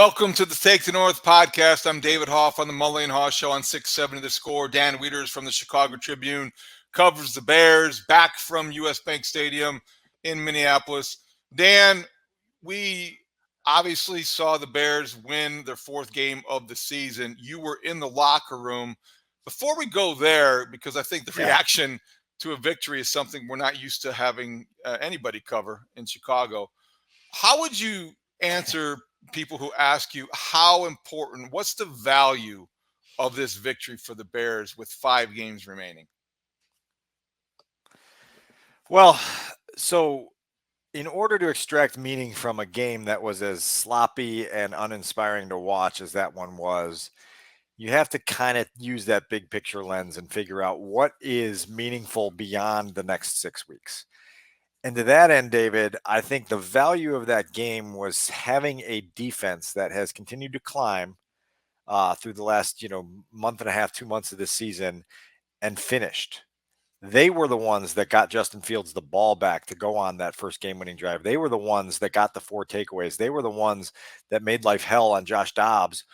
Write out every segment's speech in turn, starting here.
Welcome to the Take the North podcast. I'm David Hoff on the Mully and Haugh Show on 670 The Score. Dan Wiederer is from the Chicago Tribune, covers the Bears, back from U.S. Bank Stadium in Minneapolis. Dan, we obviously saw the Bears win their fourth game of the season. You were in the locker room. Before we go there, because I think the reaction to a victory is something we're not used to having anybody cover in Chicago. How would you answer people who ask you how important, what's the value of this victory for the Bears with 5 games remaining? Well, so in order to extract meaning from a game that was as sloppy and uninspiring to watch as that one was, you have to kind of use that big picture lens and figure out what is meaningful beyond the next 6 weeks. And to that end, David, I think the value of that game was having a defense that has continued to climb through the last, month and a half, 2 months of this season and finished. They were the ones that got Justin Fields the ball back to go on that first game-winning drive. They were the ones that got the 4 takeaways. They were the ones that made life hell on Josh Dobbs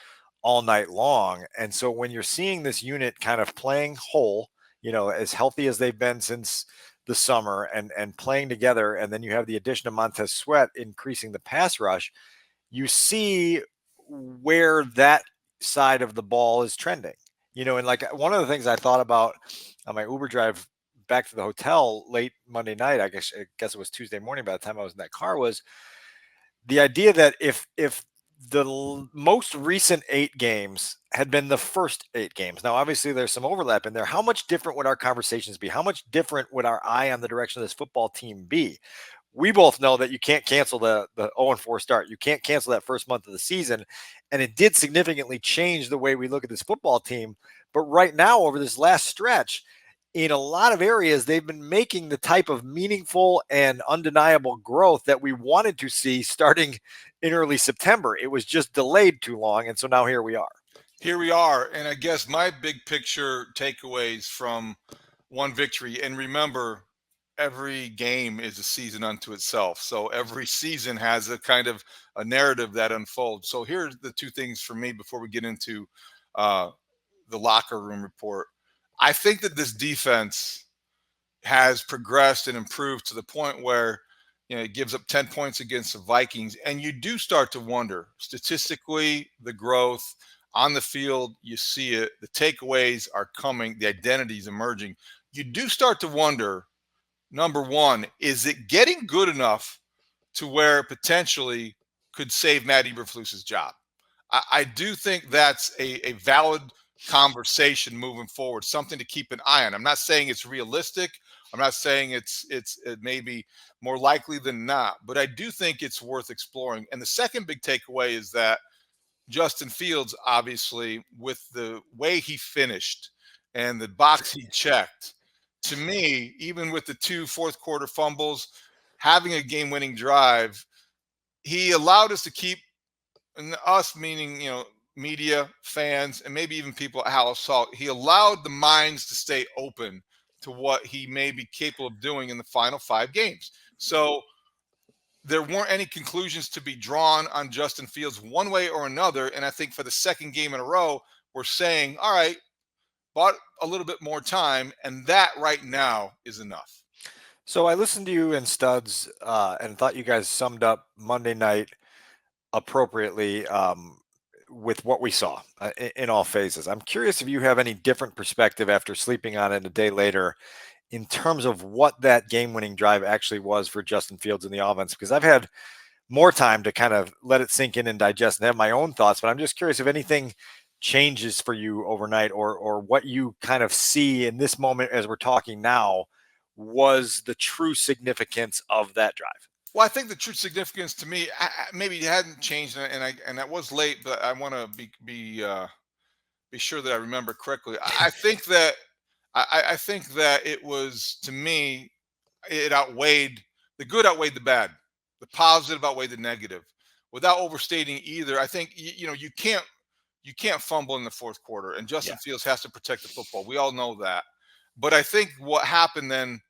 all night long. And so when you're seeing this unit kind of playing whole, as healthy as they've been since the summer and playing together, and then you have the addition of Montez Sweat increasing the pass rush, you see where that side of the ball is trending. And like one of the things I thought about on my Uber drive back to the hotel late Monday night, I guess it was Tuesday morning by the time I was in that car, was the idea that if the most recent 8 games had been the first 8 games. Now, obviously, there's some overlap in there. How much different would our conversations be? How much different would our eye on the direction of this football team be? We both know that you can't cancel the 0-4 start. You can't cancel that first month of the season. And it did significantly change the way we look at this football team. But right now, over this last stretch, in a lot of areas, they've been making the type of meaningful and undeniable growth that we wanted to see starting in early September. It was just delayed too long. And so now here we are. Here we are. And I guess my big picture takeaways from one victory, and remember, every game is a season unto itself. So every season has a kind of a narrative that unfolds. So here's the 2 things for me before we get into the locker room report. I think that this defense has progressed and improved to the point where, it gives up 10 points against the Vikings. And you do start to wonder, statistically, the growth on the field, you see it. The takeaways are coming. The identity is emerging. You do start to wonder, number one, is it getting good enough to where it potentially could save Matt Eberflus's job? I do think that's a valid conversation moving forward, something to keep an eye on. I'm not saying it's realistic. I'm not saying it may be more likely than not, but I do think it's worth exploring. And the second big takeaway is that Justin Fields, obviously, with the way he finished and the box he checked, to me, even with the 2 fourth quarter fumbles, having a game-winning drive, he allowed us to keep, and us meaning, media, fans, and maybe even people at Haugh Salt, he allowed the minds to stay open to what he may be capable of doing in the final 5 games. So there weren't any conclusions to be drawn on Justin Fields one way or another. And I think for the second game in a row, we're saying, all right, bought a little bit more time, and that right now is enough. So I listened to you and Studs and thought you guys summed up Monday night appropriately with what we saw in all phases. I'm curious if you have any different perspective after sleeping on it a day later in terms of what that game-winning drive actually was for Justin Fields in the offense, because I've had more time to kind of let it sink in and digest and have my own thoughts, but I'm just curious if anything changes for you overnight or what you kind of see in this moment as we're talking now was the true significance of that drive. Well, I think the true significance to me, maybe it hadn't changed, and that was late, but I want to be sure that I remember correctly. I think that it was, to me, it outweighed the good, outweighed the bad, the positive outweighed the negative, without overstating either. I think you can't fumble in the fourth quarter, and Justin Fields has to protect the football. We all know that, but I think what happened then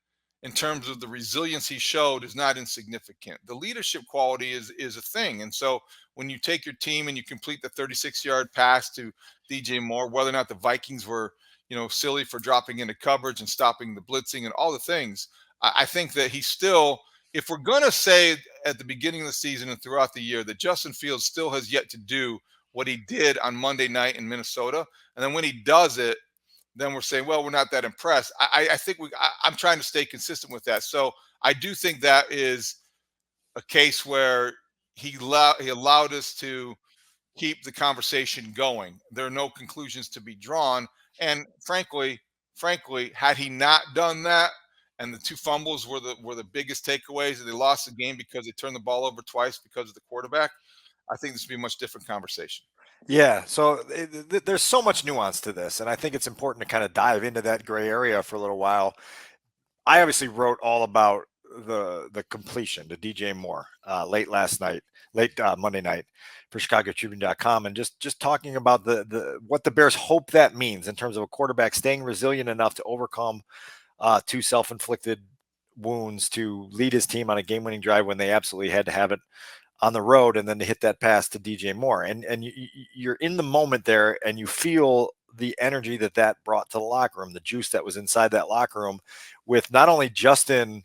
in terms of the resilience he showed is not insignificant. The leadership quality is a thing. And so when you take your team and you complete the 36-yard pass to DJ Moore, whether or not the Vikings were, silly for dropping into coverage and stopping the blitzing and all the things, I think that he still, if we're going to say at the beginning of the season and throughout the year that Justin Fields still has yet to do what he did on Monday night in Minnesota, and then when he does it, then we're saying, well, we're not that impressed. I think I'm trying to stay consistent with that. So I do think that is a case where he allowed us to keep the conversation going. There are no conclusions to be drawn. And frankly, had he not done that, and the two fumbles were the biggest takeaways, and they lost the game because they turned the ball over twice because of the quarterback, I think this would be a much different conversation. Yeah, so there's so much nuance to this, and I think it's important to kind of dive into that gray area for a little while. I obviously wrote all about the completion to DJ Moore late Monday night for ChicagoTribune.com, and just talking about the what the Bears hope that means in terms of a quarterback staying resilient enough to overcome two self-inflicted wounds to lead his team on a game-winning drive when they absolutely had to have it on the road, and then to hit that pass to DJ Moore. And you're in the moment there, and you feel the energy that brought to the locker room, the juice that was inside that locker room, with not only Justin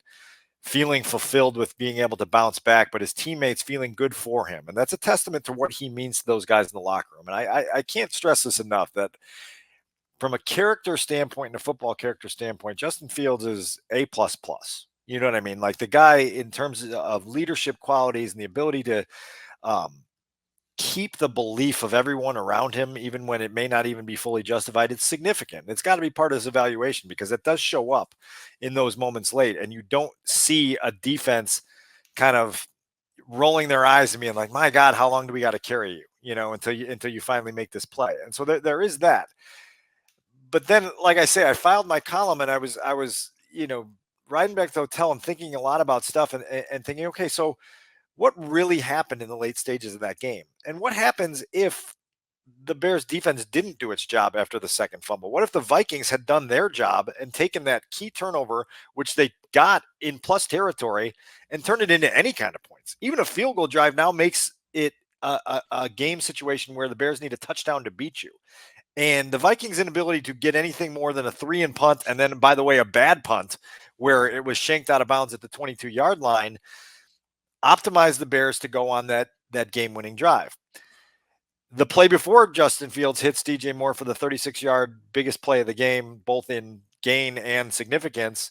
feeling fulfilled with being able to bounce back, but his teammates feeling good for him. And that's a testament to what he means to those guys in the locker room. And I can't stress this enough, that from a character standpoint and a football character standpoint, Justin Fields is A++. You know what I mean? Like, the guy, in terms of leadership qualities and the ability to keep the belief of everyone around him, even when it may not even be fully justified, it's significant. It's got to be part of his evaluation, because it does show up in those moments late, and you don't see a defense kind of rolling their eyes and being like, my God, how long do we got to carry you, until you finally make this play. And so there is that. But then, like I say, I filed my column, and I was riding back to the hotel and thinking a lot about stuff, and thinking, okay, so what really happened in the late stages of that game? And what happens if the Bears defense didn't do its job after the second fumble? What if the Vikings had done their job and taken that key turnover, which they got in plus territory, and turned it into any kind of points? Even a field goal drive now makes it a game situation where the Bears need a touchdown to beat you. And the Vikings' inability to get anything more than a 3-and punt, and then, by the way, a bad punt where it was shanked out of bounds at the 22-yard line, optimized the Bears to go on that game-winning drive. The play before Justin Fields hits DJ Moore for the 36-yard biggest play of the game, both in gain and significance,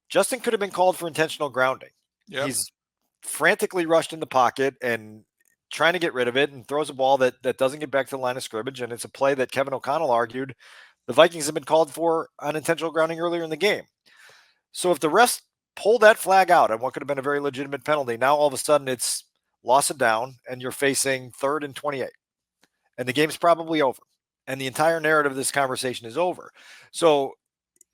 Justin could have been called for intentional grounding. Yep. He's frantically rushed in the pocket and trying to get rid of it, and throws a ball that doesn't get back to the line of scrimmage. And it's a play that Kevin O'Connell argued the Vikings have been called for on intentional grounding earlier in the game. So if the refs pull that flag out on what could have been a very legitimate penalty, now all of a sudden it's loss of down, and you're facing 3rd and 28. And the game's probably over. And the entire narrative of this conversation is over. So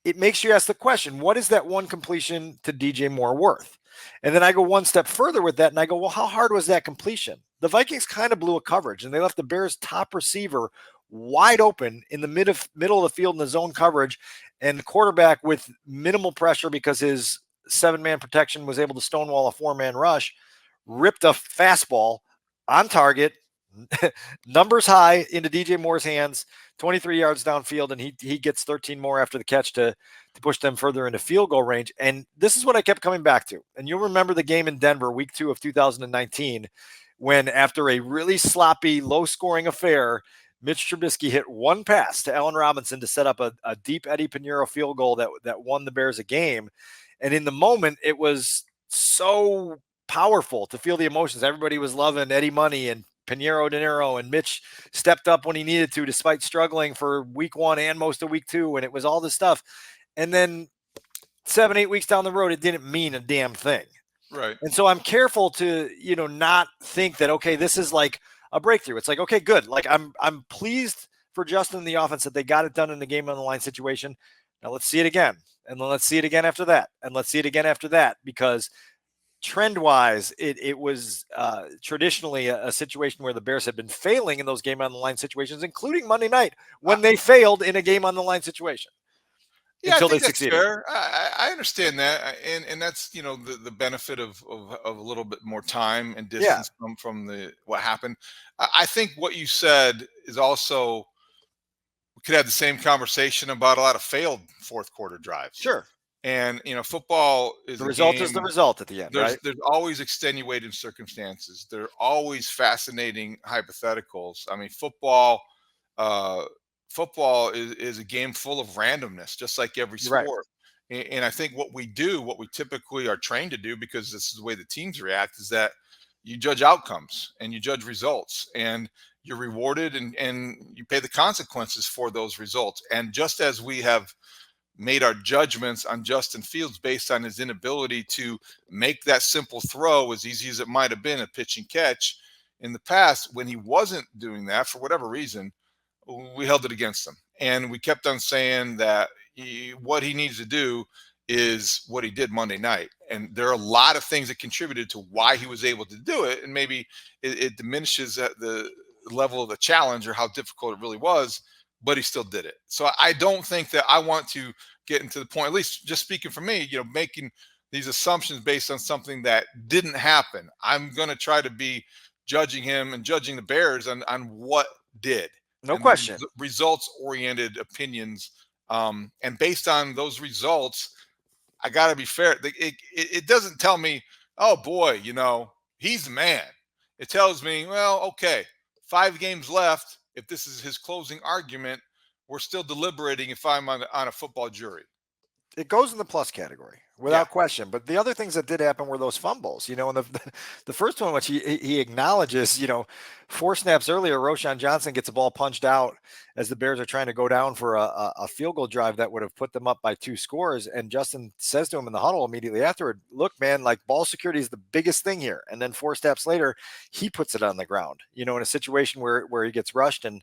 it makes you ask the question, what is that one completion to DJ Moore worth? And then I go one step further with that, and I go, well, how hard was that completion? The Vikings kind of blew a coverage, and they left the Bears' top receiver wide open in the middle of the field in the zone coverage, and the quarterback, with minimal pressure because his 7-man protection was able to stonewall a 4-man rush, ripped a fastball on target, numbers high, into DJ Moore's hands, 23 yards downfield, and he gets 13 more after the catch to push them further into field goal range. And this is what I kept coming back to. And you'll remember the game in Denver, week 2 of 2019, when, after a really sloppy, low-scoring affair, Mitch Trubisky hit one pass to Allen Robinson to set up a deep Eddie Pinheiro field goal that won the Bears a game. And in the moment, it was so powerful to feel the emotions. Everybody was loving Eddie Money and Pinheiro De Niro, and Mitch stepped up when he needed to, despite struggling for week 1 and most of week 2. And it was all this stuff. And then 7-8 weeks down the road, it didn't mean a damn thing. Right. And so I'm careful to, not think that, okay, this is like a breakthrough. It's like, okay, good. Like, I'm pleased for Justin and the offense that they got it done in the game on the line situation. Now let's see it again. And then let's see it again after that. And let's see it again after that, because trend-wise, it was traditionally a situation where the Bears had been failing in those game on the line situations, including Monday night when they failed in a game on the line situation. Yeah, I until they think that's succeeded. fair. I understand that, and that's the benefit of a little bit more time and Yeah, distance from the what happened. I think what you said is also we could have the same conversation about a lot of failed fourth quarter drives. sure. And football is The a result is the game. result at the end, There's right? there's always extenuating circumstances. There are always fascinating hypotheticals. I mean, uh, football is a game full of randomness, just like every You're right. sport. And I think what we typically are trained to do, because this is the way the teams react, is that you judge outcomes and you judge results, and you're rewarded and you pay the consequences for those results. And just as we have made our judgments on Justin Fields based on his inability to make that simple throw, as easy as it might have been, a pitch and catch in the past, when he wasn't doing that for whatever reason, we held it against him. And we kept on saying that what he needs to do is what he did Monday night. And there are a lot of things that contributed to why he was able to do it. And maybe it diminishes the level of the challenge or how difficult it really was, but he still did it. So I don't think that I want to get into the point, at least just speaking for me, making these assumptions based on something that didn't happen. I'm going to try to be judging him and judging the Bears on what did, No and the question. results oriented opinions. And based on those results, I got to be fair. It doesn't tell me, oh boy, he's the man. It tells me, well, okay, 5 games left. If this is his closing argument, we're still deliberating if I'm on a football jury. It goes in the plus category Yeah. without question. But the other things that did happen were those fumbles, and the first one, which he acknowledges, 4 snaps earlier, Roshan Johnson gets a ball punched out as the Bears are trying to go down for a field goal drive that would have put them up by 2 scores. And Justin says to him in the huddle immediately afterward, look, man, like, ball security is the biggest thing here. And then 4 steps later, he puts it on the ground, in a situation where he gets rushed and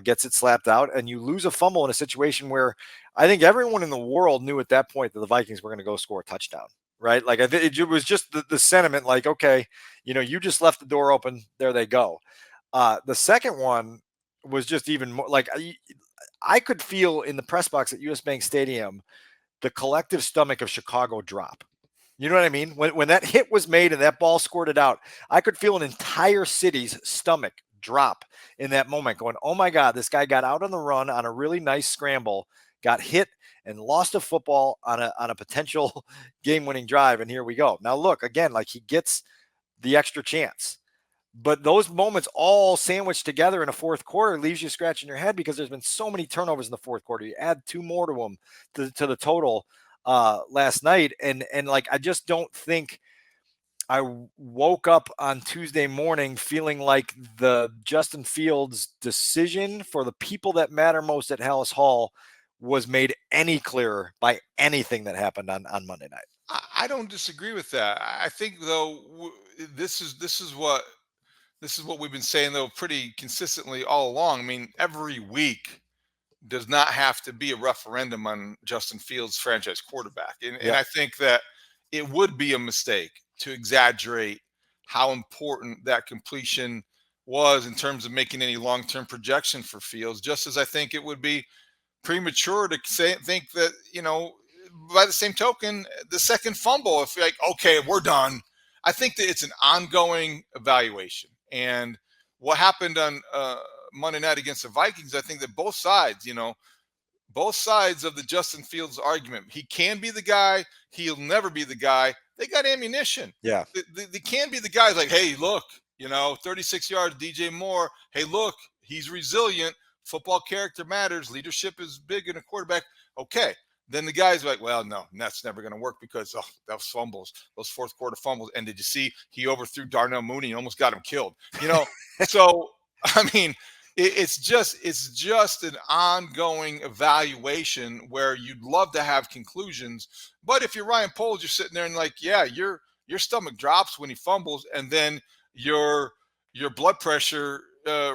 gets it slapped out. And you lose a fumble in a situation where I think everyone in the world knew at that point that the Vikings were going to go score a touchdown, right? Like, it was just the sentiment, like, okay, you just left the door open. There they go. The second one was just even more like I could feel in the press box at US Bank Stadium the collective stomach of Chicago drop. You know what I mean? When that hit was made and that ball squirted out, I could feel an entire city's stomach drop in that moment, going, oh my God, this guy got out on the run on a really nice scramble, got hit and lost a football on a potential game-winning drive. And here we go. Now look, again, like, he gets the extra chance. But those moments all sandwiched together in a fourth quarter leaves you scratching your head, because there's been so many turnovers in the fourth quarter. You add 2 more to them to the total last night. And like, I just don't think I woke up on Tuesday morning feeling like the Justin Fields decision for the people that matter most at Hallis Hall was made any clearer by anything that happened on Monday night. I don't disagree with that. I think though this is what we've been saying though pretty consistently all along. I mean, every week does not have to be a referendum on Justin Fields' franchise quarterback. And Yep. I think that it would be a mistake to exaggerate how important that completion was in terms of making any long-term projection for Fields, just as I think it would be premature to think that, by the same token, the second fumble, if you're like, okay, we're done. I think that it's an ongoing evaluation. And what happened on Monday night against the Vikings, I think that both sides of the Justin Fields argument, he can be the guy, he'll never be the guy. They got ammunition. Yeah. They can be the guys like, hey, look, 36 yards, DJ Moore. Hey, look, he's resilient. Football character matters. Leadership is big in a quarterback. Okay. Then the guys are like, well, no, that's never going to work because those fumbles, those fourth quarter fumbles. And did you see he overthrew Darnell Mooney and almost got him killed? So I mean, it's just an ongoing evaluation where you'd love to have conclusions. But if you're Ryan Poles, you're sitting there and like, yeah, your stomach drops when he fumbles, and then your blood pressure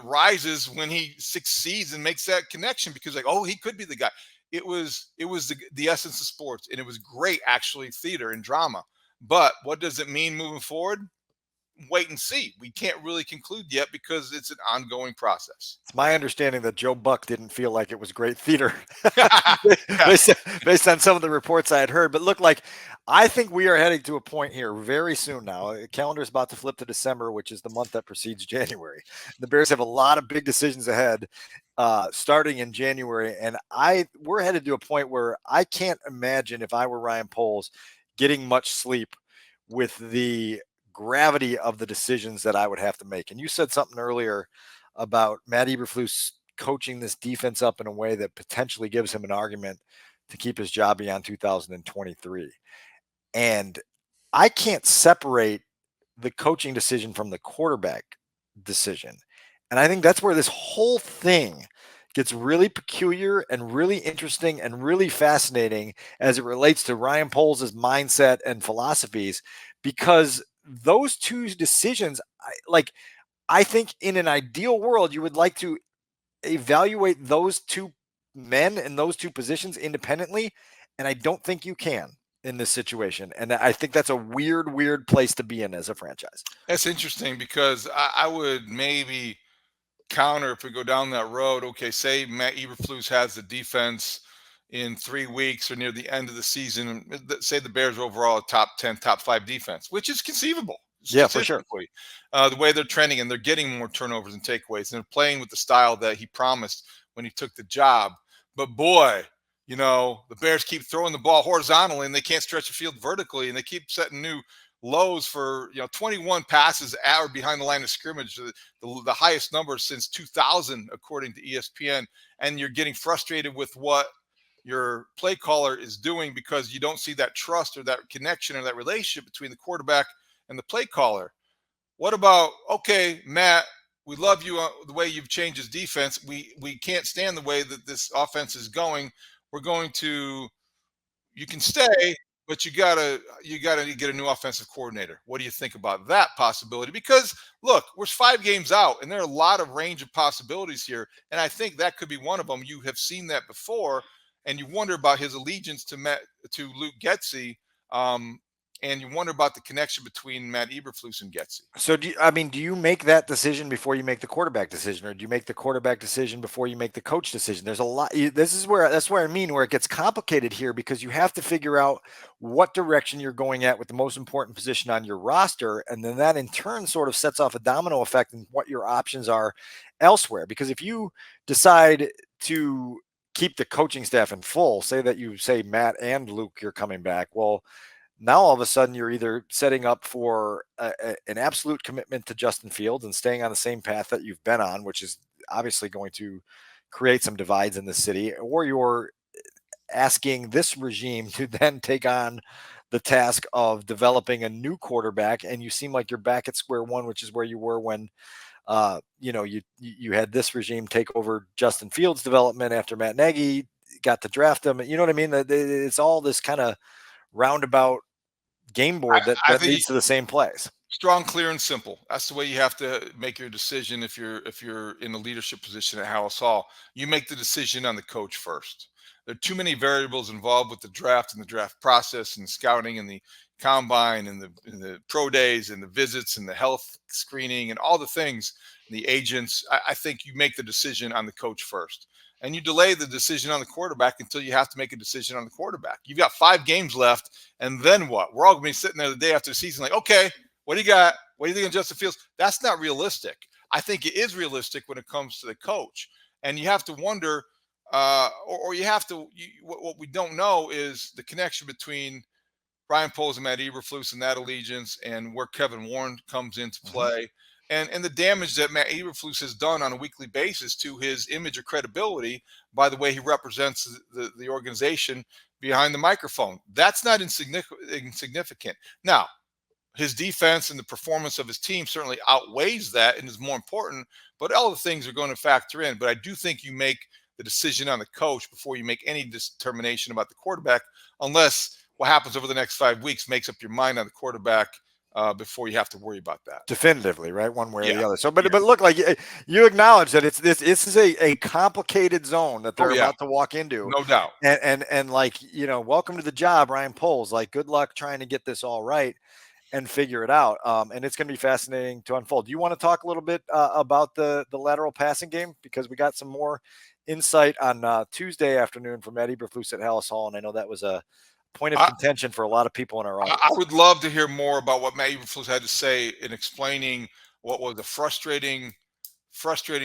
rises when he succeeds and makes that connection, because like, oh, he could be the guy. It was the essence of sports, and it was great, actually, theater and drama. But what does it mean moving forward? wait and see. We can't really conclude yet because it's an ongoing process. It's my understanding that Joe Buck didn't feel like it was great theater Yeah. based on some of the reports I had heard. But look, like, I think we are heading to a point here very soon now. The calendar is about to flip to December, which is the month that precedes January. The Bears have a lot of big decisions ahead starting in January. And we're headed to a point where I can't imagine, if I were Ryan Poles, getting much sleep with the gravity of the decisions that I would have to make. And you said something earlier about Matt Eberflus coaching this defense up in a way that potentially gives him an argument to keep his job beyond 2023. And I can't separate the coaching decision from the quarterback decision. And I think that's where this whole thing gets really peculiar and really interesting and really fascinating as it relates to Ryan Poles' mindset and philosophies, because those two decisions, I think in an ideal world, you would like to evaluate those two men in those two positions independently. And I don't think you can in this situation. And I think that's a weird place to be in as a franchise. That's interesting because I would maybe counter if we go down that road. Okay, say Matt Eberflus has the defense in 3 weeks or near the end of the season. Say the Bears overall a top 10, top 5 defense, which is conceivable. Yeah, for sure. The way they're trending and they're getting more turnovers and takeaways, and they're playing with the style that he promised when he took the job. But boy, the Bears keep throwing the ball horizontally and they can't stretch the field vertically, and they keep setting new lows for 21 passes at or behind the line of scrimmage, the highest number since 2000 according to ESPN. And you're getting frustrated with what your play caller is doing because you don't see that trust or that connection or that relationship between the quarterback and the play caller. What about, okay, Matt, we love you the way you've changed his defense. We can't stand the way that this offense is going. You can stay, but you gotta get a new offensive coordinator. What do you think about that possibility? Because look, we're 5 games out, and there are a lot of range of possibilities here, and I think that could be one of them. You have seen that before, and you wonder about his allegiance to Luke Getsy, and you wonder about the connection between Matt Eberflus and Getsy. So do you make that decision before you make the quarterback decision, or do you make the quarterback decision before you make the coach decision? There's a lot. That's where I mean, where it gets complicated here, because you have to figure out what direction you're going at with the most important position on your roster. And then that in turn sort of sets off a domino effect in what your options are elsewhere. Because if you decide to keep the coaching staff in full, say that you say Matt and Luke, you're coming back. Well, now all of a sudden you're either setting up for an absolute commitment to Justin Fields and staying on the same path that you've been on, which is obviously going to create some divides in the city, or you're asking this regime to then take on the task of developing a new quarterback. And you seem like you're back at square one, which is where you were when you had this regime take over Justin Fields' development after Matt Nagy got to draft him. You know what I mean? It's all this kind of roundabout game board that leads to the same place. Strong, clear, and simple. That's the way you have to make your decision. If you're in a leadership position at Haugh, you make the decision on the coach first. There are too many variables involved with the draft and the draft process and scouting and the combine and the pro days and the visits and the health screening and all the things, the agents. I think you make the decision on the coach first, and you delay the decision on the quarterback until you have to make a decision on the quarterback. You've got 5 games left, and then what? We're all going to be sitting there the day after the season like, okay, what do you got? What do you think of Justin Fields? That's not realistic. I think it is realistic when it comes to the coach, and you have to wonder, what we don't know is the connection between Ryan Poles and Matt Eberflus and that allegiance, and where Kevin Warren comes into play. And the damage that Matt Eberflus has done on a weekly basis to his image or credibility by the way he represents the organization behind the microphone. That's not insignificant. Now, his defense and the performance of his team certainly outweighs that and is more important, but all the things are going to factor in. But I do think you make the decision on the coach before you make any determination about the quarterback, unless what happens over the next 5 weeks makes up your mind on the quarterback before you have to worry about that definitively, right? One way or the other. So, but look, like you acknowledge that this is a complicated zone that they're about to walk into, no doubt. And like welcome to the job, Ryan Poles. Like, good luck trying to get this all right. and figure it out. And it's going to be fascinating to unfold. Do you want to talk a little bit about the lateral passing game? Because we got some more insight on Tuesday afternoon from Eberflus at Haugh, and I know that was a point of contention for a lot of people in our audience. I would love to hear more about what Matt Eberflus had to say in explaining what was a frustrating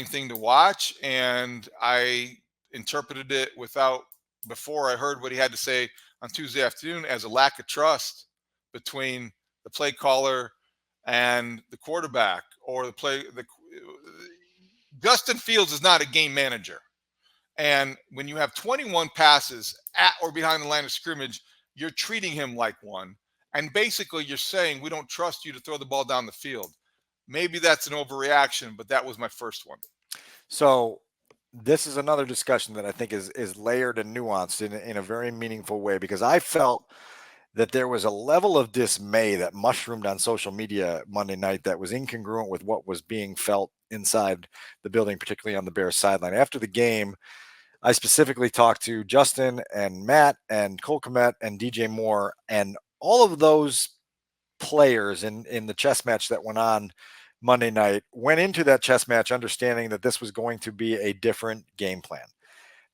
thing to watch, and I interpreted it before I heard what he had to say on Tuesday afternoon as a lack of trust between the play caller and the quarterback, or Justin Fields is not a game manager. And when you have 21 passes at or behind the line of scrimmage, you're treating him like one. And basically you're saying, we don't trust you to throw the ball down the field. Maybe that's an overreaction, but that was my first one. So this is another discussion that I think is layered and nuanced in a very meaningful way, because I felt that there was a level of dismay that mushroomed on social media Monday night that was incongruent with what was being felt inside the building, particularly on the Bears sideline. After the game, I specifically talked to Justin and Matt and Cole Kmet and DJ Moore, and all of those players in the chess match that went on Monday night went into that chess match understanding that this was going to be a different game plan.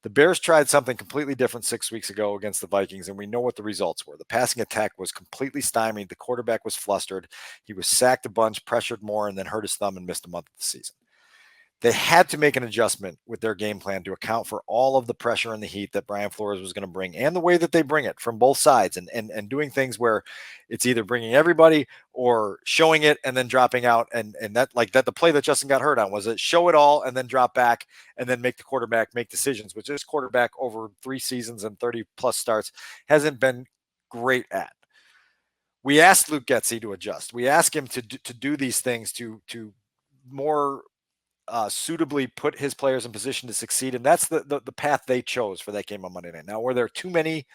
The Bears tried something completely different 6 weeks ago against the Vikings, and we know what the results were. The passing attack was completely stymied. The quarterback was flustered. He was sacked a bunch, pressured more, and then hurt his thumb and missed a month of the season. They had to make an adjustment with their game plan to account for all of the pressure and the heat that Brian Flores was going to bring, and the way that they bring it from both sides, and doing things where it's either bringing everybody or showing it and then dropping out. And that, like that, the play that Justin got hurt on was it show it all and then drop back and then make the quarterback make decisions, which this quarterback over 3 seasons and 30 plus starts hasn't been great at. We asked Luke Getsy to adjust. We asked him to do these things to more suitably put his players in position to succeed. And that's the path they chose for that game on Monday night. Now, were there too many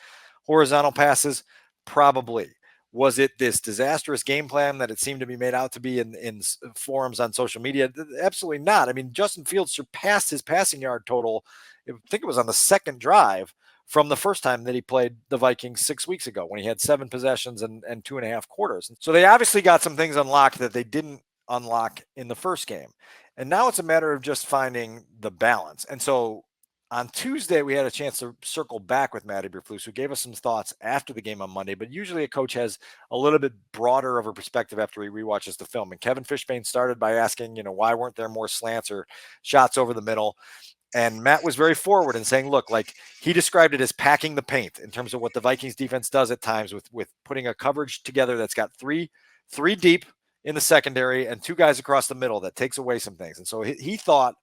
horizontal passes? Probably. Was it this disastrous game plan that it seemed to be made out to be in forums on social media? Absolutely not. I mean, Justin Fields surpassed his passing yard total. I think it was on the second drive from the first time that he played the Vikings 6 weeks ago, when he had 7 possessions and 2.5 quarters. So they obviously got some things unlocked that they didn't unlock in the first game. And now it's a matter of just finding the balance. And so on Tuesday, we had a chance to circle back with Matt Eberflus, who gave us some thoughts after the game on Monday. But usually a coach has a little bit broader of a perspective after he rewatches the film. And Kevin Fishbane started by asking, why weren't there more slants or shots over the middle? And Matt was very forward in saying, look, like he described it as packing the paint in terms of what the Vikings defense does at times with putting a coverage together that's got three deep in the secondary and 2 guys across the middle that takes away some things. And so he thought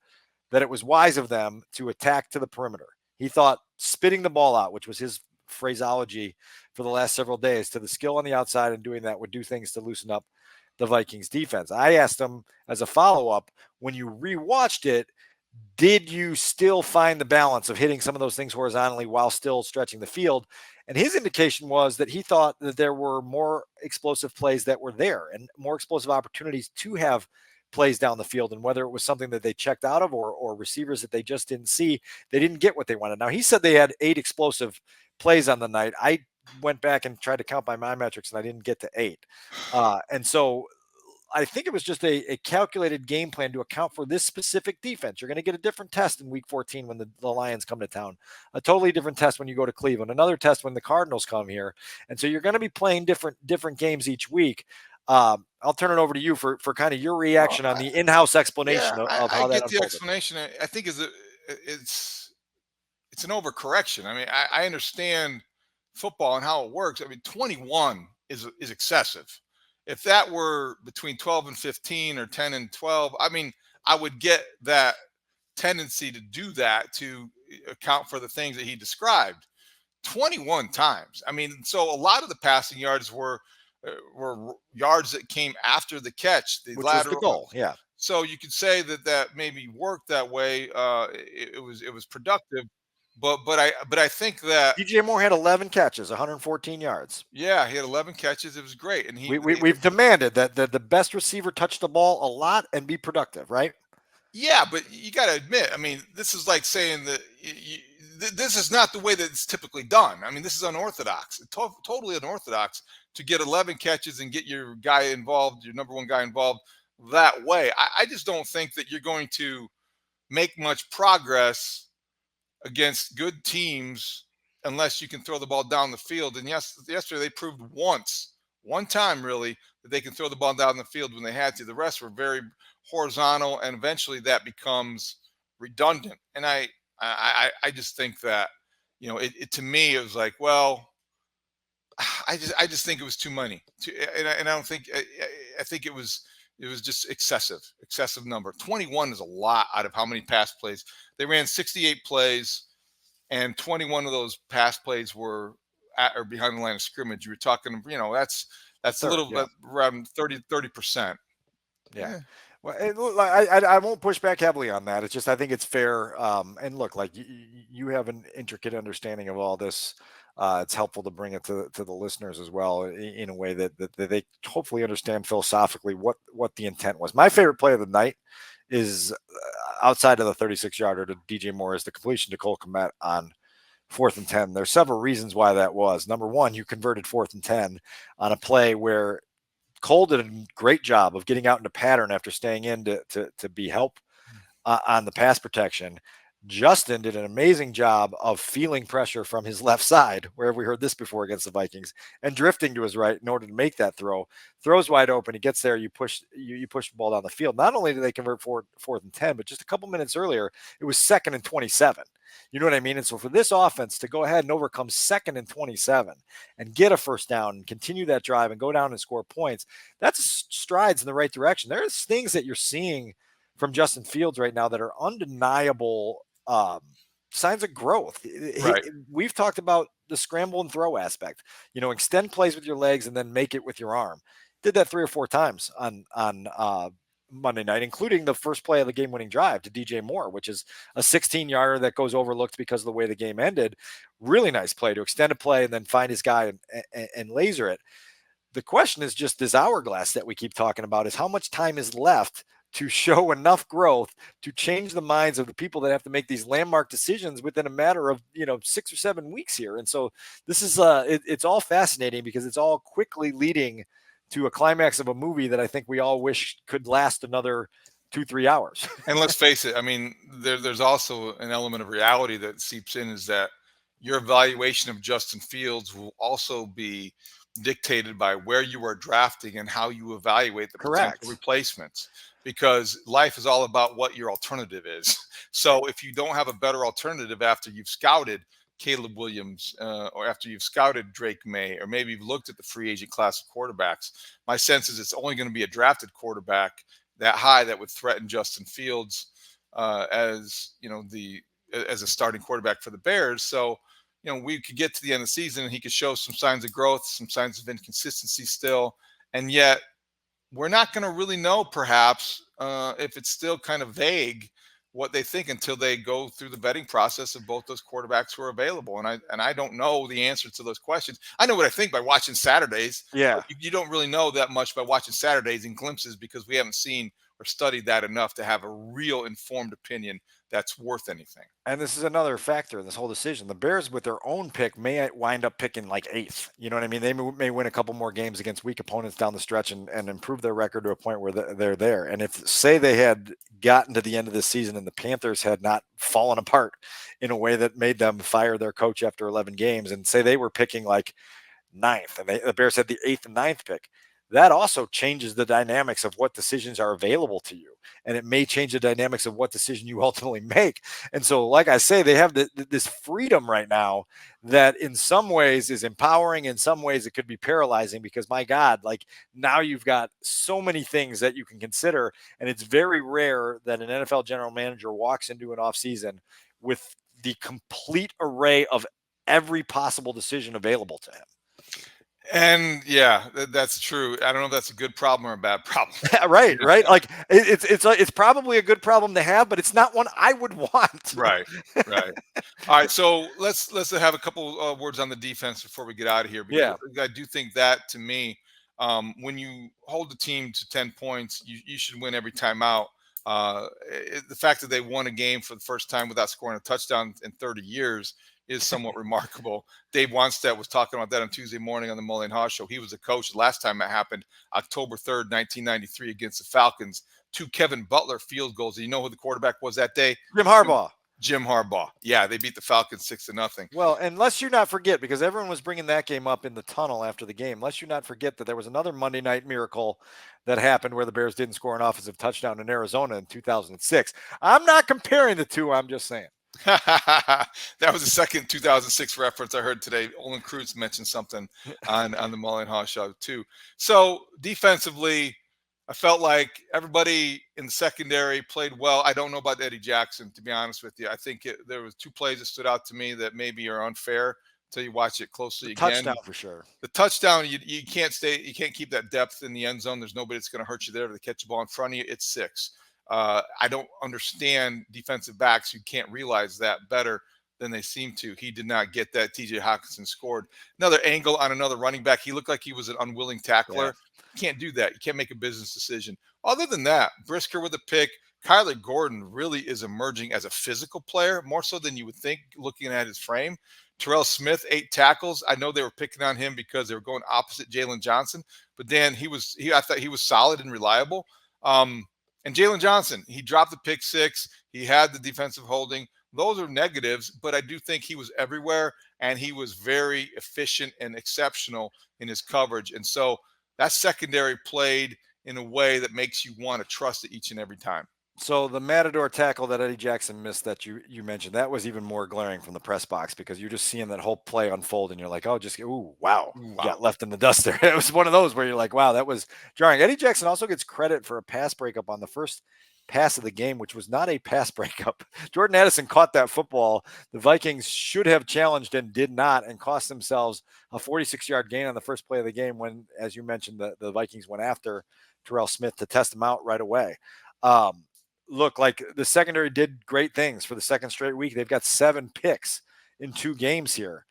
that it was wise of them to attack to the perimeter. He thought spitting the ball out, which was his phraseology for the last several days, to the skill on the outside and doing that would do things to loosen up the Vikings defense. I asked him as a follow-up, when you rewatched it, did you still find the balance of hitting some of those things horizontally while still stretching the field? And his indication was that he thought that there were more explosive plays that were there and more explosive opportunities to have plays down the field. And whether it was something that they checked out of or receivers that they just didn't see, they didn't get what they wanted. Now, he said they had 8 explosive plays on the night. I went back and tried to count by my metrics, and I didn't get to 8. And so I think it was just a calculated game plan to account for this specific defense. You're going to get a different test in week 14 when the Lions come to town, a totally different test when you go to Cleveland, another test when the Cardinals come here. And so you're going to be playing different games each week. I'll turn it over to you for kind of your reaction on the in-house explanation of how that I get unfolded. the explanation. I think it's an overcorrection. I mean, I understand football and how it works. I mean, 21 is excessive. If that were between 12 and 15 or 10 and 12, I mean, I would get that tendency to do that to account for the things that he described. 21 times. I mean, so a lot of the passing yards were yards that came after the catch, the Which lateral was the goal. Yeah. So you could say that maybe worked that way. It was productive, but I think that DJ Moore had 11 catches, 114 yards. Yeah, he had 11 catches. It was great, and we've demanded that the best receiver touch the ball a lot and be productive, right? Yeah, but you got to admit, I mean, this is like saying that this is not the way that it's typically done. I mean, this is unorthodox, totally unorthodox to get 11 catches and get your guy involved, your number one guy involved that way. I just don't think that you're going to make much progress against good teams unless you can throw the ball down the field. And yes, yesterday they proved one time really, that they can throw the ball down the field when they had to. The rest were very horizontal, and eventually that becomes redundant. And I just think that, it to me it was like, well, I just think it was too many, and I don't think I think it was just excessive number. 21 is a lot out of how many pass plays they ran. 68 plays, and 21 of those pass plays were at or behind the line of scrimmage. You were talking, that's a little bit around 30%. Yeah. Well, I won't push back heavily on that. It's just I think it's fair. And look, like you have an intricate understanding of all this. It's helpful to bring it to the listeners as well in a way that they hopefully understand philosophically what the intent was. My favorite play of the night is outside of the 36-yarder to DJ Moore, is the completion to Cole Kmet on 4th and 10. There's several reasons why that was. Number one, you converted 4th and 10 on a play where Cole did a great job of getting out into pattern after staying in to be help on the pass protection. Justin did an amazing job of feeling pressure from his left side, where have we heard this before against the Vikings, and drifting to his right in order to make that throw. Throws wide open. He gets there. You push the ball down the field. Not only did they convert 4th and 10, but just a couple minutes earlier, it was 2nd and 27. You know what I mean? And so for this offense to go ahead and overcome 2nd and 27 and get a first down and continue that drive and go down and score points, that's strides in the right direction. There's things that you're seeing from Justin Fields right now that are undeniable signs of growth. Right. We've talked about the scramble and throw aspect. Extend plays with your legs and then make it with your arm. Did that 3 or 4 times on Monday night, including the first play of the game-winning drive to DJ Moore, which is a 16-yarder that goes overlooked because of the way the game ended. Really nice play to extend a play and then find his guy and laser it. The question is just this hourglass that we keep talking about, is how much time is left to show enough growth to change the minds of the people that have to make these landmark decisions within a matter of 6 or 7 weeks here. And so this is it's all fascinating because it's all quickly leading to a climax of a movie that I think we all wish could last another 2-3 hours. And let's face it, I mean, there's also an element of reality that seeps in, is that your evaluation of Justin Fields will also be dictated by where you are drafting and how you evaluate the potential replacements, because life is all about what your alternative is. So if you don't have a better alternative after you've scouted Caleb Williams, or after you've scouted Drake May, or maybe you've looked at the free agent class of quarterbacks, my sense is it's only going to be a drafted quarterback that high that would threaten Justin Fields as a starting quarterback for the Bears. So we could get to the end of the season and he could show some signs of growth, some signs of inconsistency still, and yet we're not going to really know perhaps if it's still kind of vague what they think until they go through the vetting process of both those quarterbacks who are available. And I don't know the answer to those questions. I know what I think by watching Saturdays. Yeah. You don't really know that much by watching Saturdays in glimpses, because we haven't seen or studied that enough to have a real informed opinion that's worth anything. And this is another factor in this whole decision. The Bears, with their own pick, may wind up picking like 8th. You know what I mean? They may win a couple more games against weak opponents down the stretch and improve their record to a point where they're there. And if, say, they had gotten to the end of the season and the Panthers had not fallen apart in a way that made them fire their coach after 11 games, and say they were picking like 9th and the Bears had the 8th and 9th pick, that also changes the dynamics of what decisions are available to you. And it may change the dynamics of what decision you ultimately make. And so, like I say, they have this freedom right now that in some ways is empowering. In some ways it could be paralyzing, because my God, like now you've got so many things that you can consider. And it's very rare that an NFL general manager walks into an offseason with the complete array of every possible decision available to him. And yeah, that's true. I don't know if that's a good problem or a bad problem. Right. Like it's probably a good problem to have, but it's not one I would want. Right. All right. So let's have a couple words on the defense before we get out of here. Because I do think that, to me, when you hold the team to 10 points, you should win every time out. The fact that they won a game for the first time without scoring a touchdown in 30 years is somewhat remarkable. Dave Wannstedt was talking about that on Tuesday morning on the Mully and Haugh show. He was a coach the last time it happened, October 3rd, 1993, against the Falcons. 2 Kevin Butler field goals. Do you know who the quarterback was that day? Jim Harbaugh. Jim Harbaugh. Yeah, they beat the Falcons 6-0. Well, and lest you not forget, because everyone was bringing that game up in the tunnel after the game, lest you not forget that there was another Monday night miracle that happened where the Bears didn't score an offensive touchdown in Arizona in 2006. I'm not comparing the two. I'm just saying. That was the second 2006 reference I heard today. Olin Kreutz mentioned something on the Mully and Haugh show too. So defensively, I felt like everybody in the secondary played well. I don't know about Eddie Jackson, to be honest with you. I think there was 2 plays that stood out to me that maybe are unfair until you watch it closely again. Touchdown for sure. The touchdown, you can't keep that depth in the end zone. There's nobody that's going to hurt you there. If they catch the ball in front of you, it's 6. I don't understand defensive backs who can't realize that better than they seem to. He did not get that. TJ Hawkinson scored another angle on another running back. He looked like he was an unwilling tackler. Yeah. You can't do that. You can't make a business decision. Other than that, Brisker with a pick. Kyler Gordon really is emerging as a physical player, more so than you would think looking at his frame. Terrell Smith, 8 tackles. I know they were picking on him because they were going opposite Jalen Johnson, but Dan, I thought he was solid and reliable. And Jalen Johnson, he dropped the pick 6. He had the defensive holding. Those are negatives, but I do think he was everywhere, and he was very efficient and exceptional in his coverage. And so that secondary played in a way that makes you want to trust it each and every time. So the Matador tackle that Eddie Jackson missed that you mentioned, that was even more glaring from the press box because you're just seeing that whole play unfold and you're like, oh, wow. You got left in the dust there. It was one of those where you're like, wow, that was jarring. Eddie Jackson also gets credit for a pass breakup on the first pass of the game, which was not a pass breakup. Jordan Addison caught that football. The Vikings should have challenged and did not, and cost themselves a 46-yard gain on the first play of the game when, as you mentioned, the Vikings went after Terrell Smith to test him out right away. Look, like the secondary did great things for the second straight week. They've got 7 picks in 2 games here.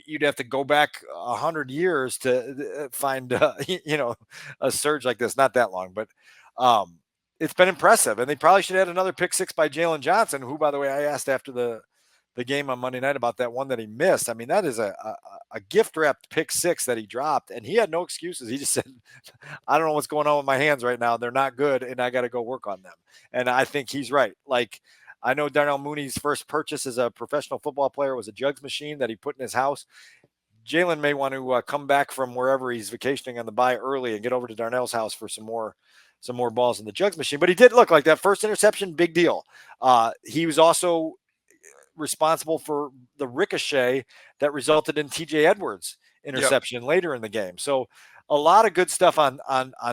You'd have to go back 100 years to find, a surge like this. Not that long, but it's been impressive. And they probably should have had another pick 6 by Jalen Johnson, who, by the way, I asked after the game on Monday night about that one that he missed. I mean, that is a gift-wrapped pick 6 that he dropped, and he had no excuses. He just said, I don't know what's going on with my hands right now. They're not good, and I got to go work on them. And I think he's right. Like, I know Darnell Mooney's first purchase as a professional football player was a jugs machine that he put in his house. Jalen may want to come back from wherever he's vacationing on the bye early and get over to Darnell's house for some more balls in the jugs machine. But he did look like that first interception, big deal. He was also responsible for the ricochet that resulted in TJ Edwards interception later in the game. So a lot of good stuff on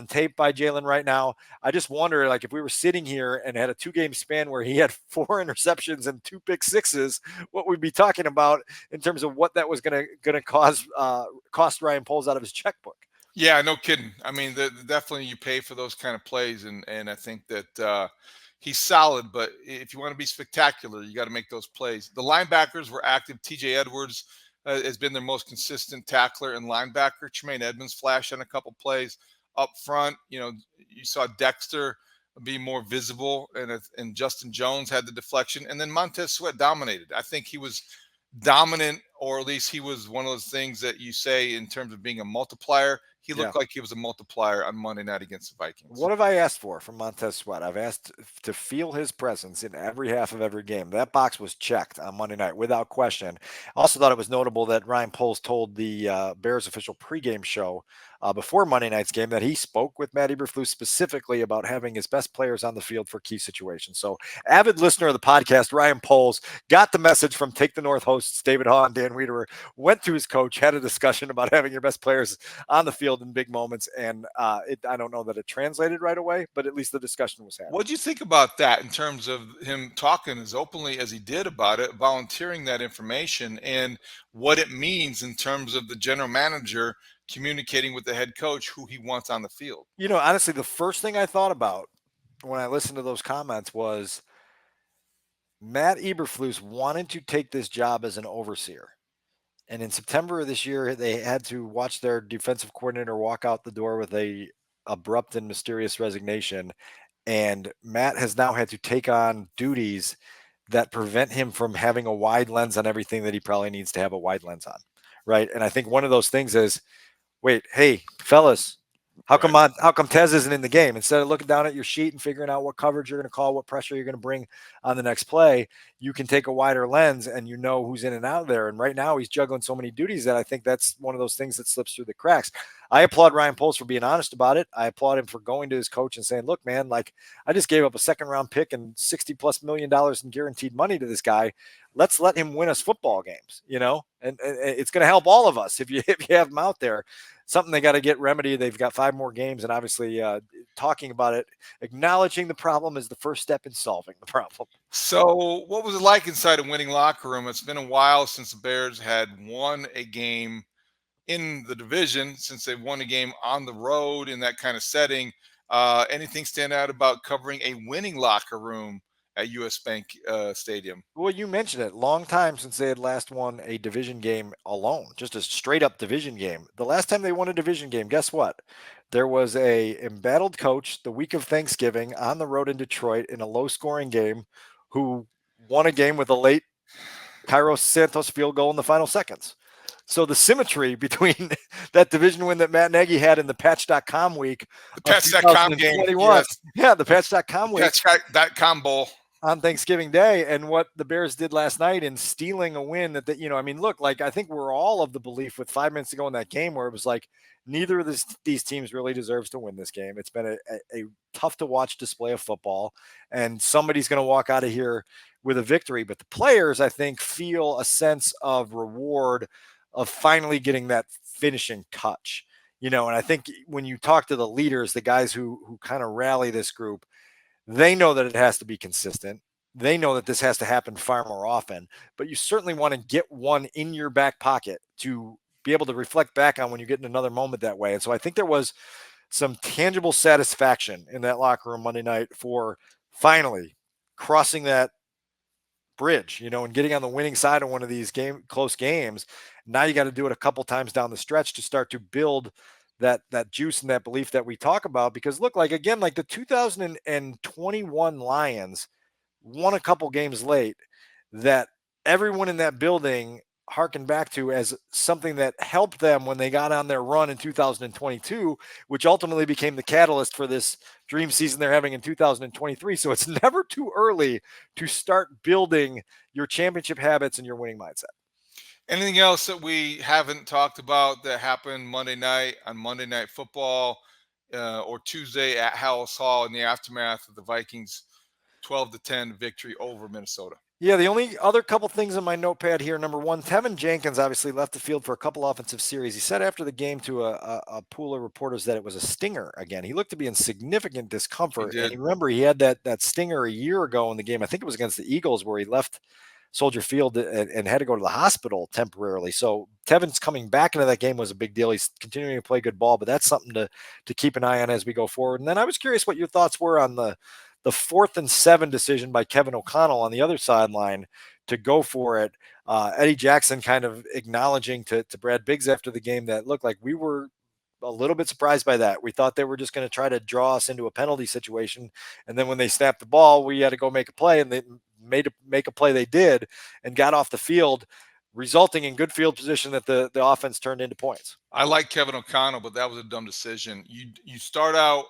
tape by Jalen right now. I just wonder, like, if we were sitting here and had a 2-game span where he had 4 interceptions and 2 pick 6s, what we'd be talking about in terms of what that was going to cost Ryan Poles out of his checkbook. Yeah, no kidding. I mean, definitely you pay for those kind of plays, and I think that he's solid, but if you want to be spectacular, you got to make those plays. The linebackers were active. TJ Edwards has been their most consistent tackler and linebacker. Tremaine Edmonds flashed on a couple plays up front. You saw Dexter be more visible, and Justin Jones had the deflection, and then Montez Sweat dominated. I think he was dominant, or at least he was one of those things that you say in terms of being a multiplier. He looked like he was a multiplier on Monday night against the Vikings. What have I asked for from Montez Sweat? I've asked to feel his presence in every half of every game. That box was checked on Monday night without question. I also thought it was notable that Ryan Poles told the Bears official pregame show before Monday night's game that he spoke with Matt Eberflus specifically about having his best players on the field for key situations. So avid listener of the podcast, Ryan Poles, got the message from Take the North hosts David Haugh and Dan Wiederer, went to his coach, had a discussion about having your best players on the field in big moments. And I don't know that it translated right away, but at least the discussion was happening. What do you think about that in terms of him talking as openly as he did about it, volunteering that information, and what it means in terms of the general manager communicating with the head coach who he wants on the field? Honestly, the first thing I thought about when I listened to those comments was Matt Eberflus wanted to take this job as an overseer. And in September of this year, they had to watch their defensive coordinator walk out the door with a abrupt and mysterious resignation. And Matt has now had to take on duties that prevent him from having a wide lens on everything that he probably needs to have a wide lens on. Right. And I think one of those things is, wait, hey, fellas, how come Tez isn't in the game? Instead of looking down at your sheet and figuring out what coverage you're going to call, what pressure you're going to bring on the next play, you can take a wider lens and you know who's in and out there. And right now he's juggling so many duties that I think that's one of those things that slips through the cracks. I applaud Ryan Poles for being honest about it. I applaud him for going to his coach and saying, look, man, like I just gave up a second round pick and $60+ million in guaranteed money to this guy. Let's let him win us football games, and it's going to help all of us if you have him out there. Something they got to get remedied. They've got 5 more games, and obviously talking about it, acknowledging the problem is the first step in solving the problem. So what was it like inside a winning locker room? It's been a while since the Bears had won a game in the division, since they won a game on the road in that kind of setting. Anything stand out about covering a winning locker room at US Bank Stadium? Well, you mentioned it. Long time since they had last won a division game alone, just a straight up division game. The last time they won a division game, guess what? There was a embattled coach the week of Thanksgiving on the road in Detroit in a low scoring game who won a game with a late Kairos Santos field goal in the final seconds. So the symmetry between that division win that Matt Nagy had in the Patch.com week, The Patch.com game, yes. Yeah, the Patch.com week, Patch.com bowl on Thanksgiving Day, and what the Bears did last night in stealing a win that I mean, look, like I think we're all of the belief with 5 minutes to go in that game where it was like neither of these teams really deserves to win this game. It's been a tough to watch display of football, and somebody's going to walk out of here with a victory. But the players, I think, feel a sense of reward of finally getting that finishing touch. And I think when you talk to the leaders, the guys who kind of rally this group, they know that it has to be consistent. They know that this has to happen far more often, but you certainly want to get one in your back pocket to be able to reflect back on when you get in another moment that way. And so I think there was some tangible satisfaction in that locker room Monday night for finally crossing that bridge, and getting on the winning side of one of these close games. Now you got to do it a couple times down the stretch to start to build that juice and that belief that we talk about. Because look, like again, like the 2021 Lions won a couple games late that everyone in that building harkened back to as something that helped them when they got on their run in 2022, which ultimately became the catalyst for this dream season they're having in 2023. So it's never too early to start building your championship habits and your winning mindset. Anything else that we haven't talked about that happened Monday night on Monday Night Football or Tuesday at Haugh in the aftermath of the Vikings 12-10 victory over Minnesota? Yeah, the only other couple things in my notepad here. Number one, Tevin Jenkins obviously left the field for a couple offensive series. He said after the game to a pool of reporters that it was a stinger again. He looked to be in significant discomfort. And you remember he had that stinger a year ago in the game. I think it was against the Eagles where he left Soldier Field and had to go to the hospital temporarily. So Tevin's coming back into that game was a big deal. He's continuing to play good ball, but that's something to keep an eye on as we go forward. And then I was curious what your thoughts were on the 4th and 7 decision by Kevin O'Connell on the other sideline to go for it. Eddie Jackson kind of acknowledging to Brad Biggs after the game that looked like we were a little bit surprised by that. We thought they were just going to try to draw us into a penalty situation. And then when they snapped the ball, we had to go make a play, and they make a play they did and got off the field, resulting in good field position that the offense turned into points. I like Kevin O'Connell, but that was a dumb decision. You start out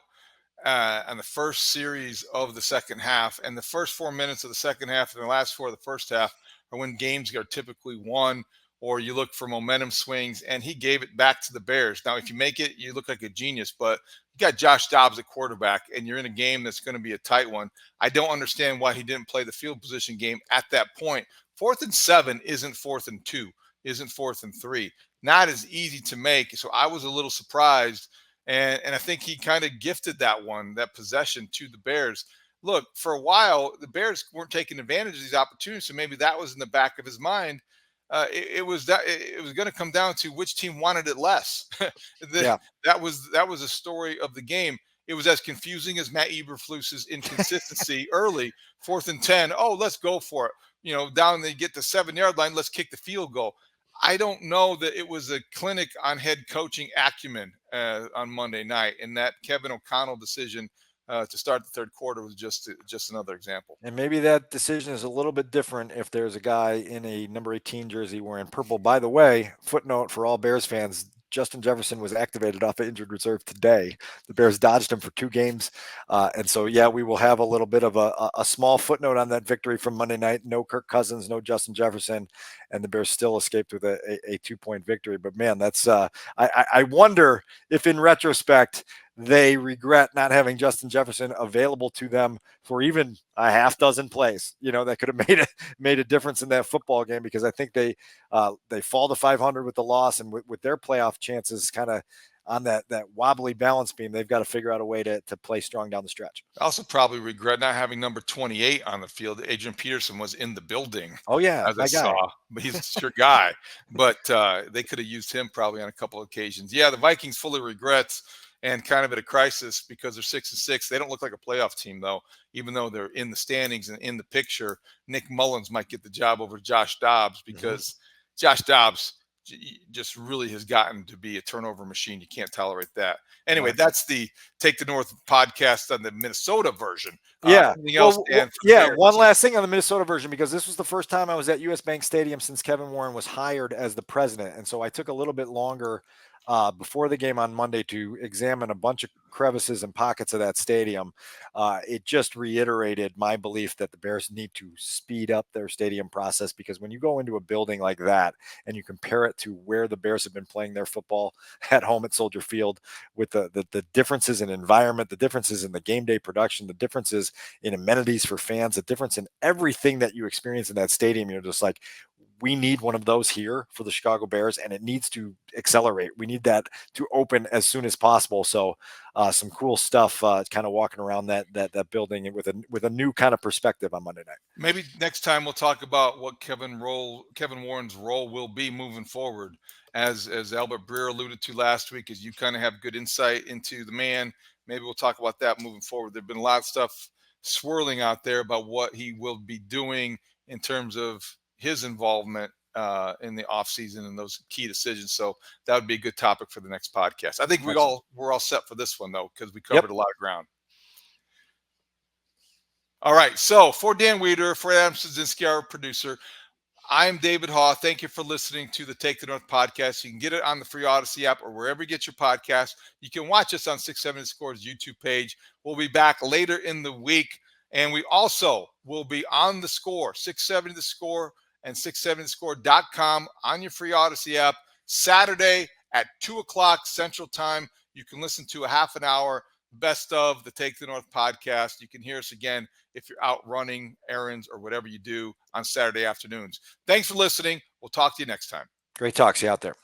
on the first series of the second half, and the first 4 minutes of the second half and the last 4 of the first half are when games are typically won, or you look for momentum swings, and he gave it back to the Bears. Now, if you make it, you look like a genius, but you got Josh Dobbs at quarterback, and you're in a game that's going to be a tight one. I don't understand why he didn't play the field position game at that point. 4th and 7 isn't 4th and 2, isn't 4th and 3. Not as easy to make, so I was a little surprised. And I think he kind of gifted that possession to the Bears. Look, for a while, the Bears weren't taking advantage of these opportunities, so maybe that was in the back of his mind. It was going to come down to which team wanted it less. That was a story of the game. It was as confusing as Matt Eberflus's inconsistency early. 4th and 10. Oh, let's go for it. Down they get the 7-yard line. Let's kick the field goal. I don't know that it was a clinic on head coaching acumen on Monday night, and that Kevin O'Connell decision to start the third quarter was just another example. And maybe that decision is a little bit different if there's a guy in a number 18 jersey wearing purple. By the way, footnote for all Bears fans, Justin Jefferson was activated off of injured reserve today. The Bears dodged him for 2 games. And so, yeah, we will have a little bit of a small footnote on that victory from Monday night. No Kirk Cousins, no Justin Jefferson, and the Bears still escaped with a 2-point victory. But, man, that's I wonder if in retrospect they regret not having Justin Jefferson available to them for even a half dozen plays, that could have made a difference in that football game, because I think they fall to 500 with the loss, and with their playoff chances kind of on that wobbly balance beam, they've got to figure out a way to play strong down the stretch. I also probably regret not having number 28 on the field. Adrian Peterson was in the building. Oh yeah, as I saw, but he's your guy. But they could have used him probably on a couple of occasions. Yeah, the Vikings fully regrets and kind of at a crisis because they're 6-6. They don't look like a playoff team though, even though they're in the standings and in the picture. Nick Mullins might get the job over Josh Dobbs because Josh Dobbs just really has gotten to be a turnover machine. You can't tolerate that. Anyway, that's the Take the North podcast on the Minnesota version. Yeah. Bears? One last thing on the Minnesota version, because this was the first time I was at US Bank Stadium since Kevin Warren was hired as the president. And so I took a little bit longer before the game on Monday to examine a bunch of crevices and pockets of that stadium. It just reiterated my belief that the Bears need to speed up their stadium process, because when you go into a building like that and you compare it to where the Bears have been playing their football at home at Soldier Field, with the differences in environment, the differences in the game day production, the differences in amenities for fans, the difference in everything that you experience in that stadium, you're just like, we need one of those here for the Chicago Bears, and it needs to accelerate. We need that to open as soon as possible. So some cool stuff kind of walking around that building with a new kind of perspective on Monday night. Maybe next time we'll talk about what Kevin Warren's role will be moving forward. As Albert Breer alluded to last week, as you kind of have good insight into the man, maybe we'll talk about that moving forward. There've been a lot of stuff swirling out there about what he will be doing in terms of his involvement in the offseason and those key decisions. So that would be a good topic for the next podcast. I think we're all set for this one though, because we covered a lot of ground. All right. So for Dan Wiederer, for Adam Szynski, our producer, I'm David Haugh. Thank you for listening to the Take the North podcast. You can get it on the free Odyssey app or wherever you get your podcast. You can watch us on 670 Score's YouTube page. We'll be back later in the week. And we also will be on the Score, 670 The Score and 670thescore.com on your free Odyssey app Saturday at 2:00 Central Time. You can listen to a half an hour best of the Take the North podcast. You can hear us again if you're out running errands or whatever you do on Saturday afternoons. Thanks for listening. We'll talk to you next time. Great talk. See you out there.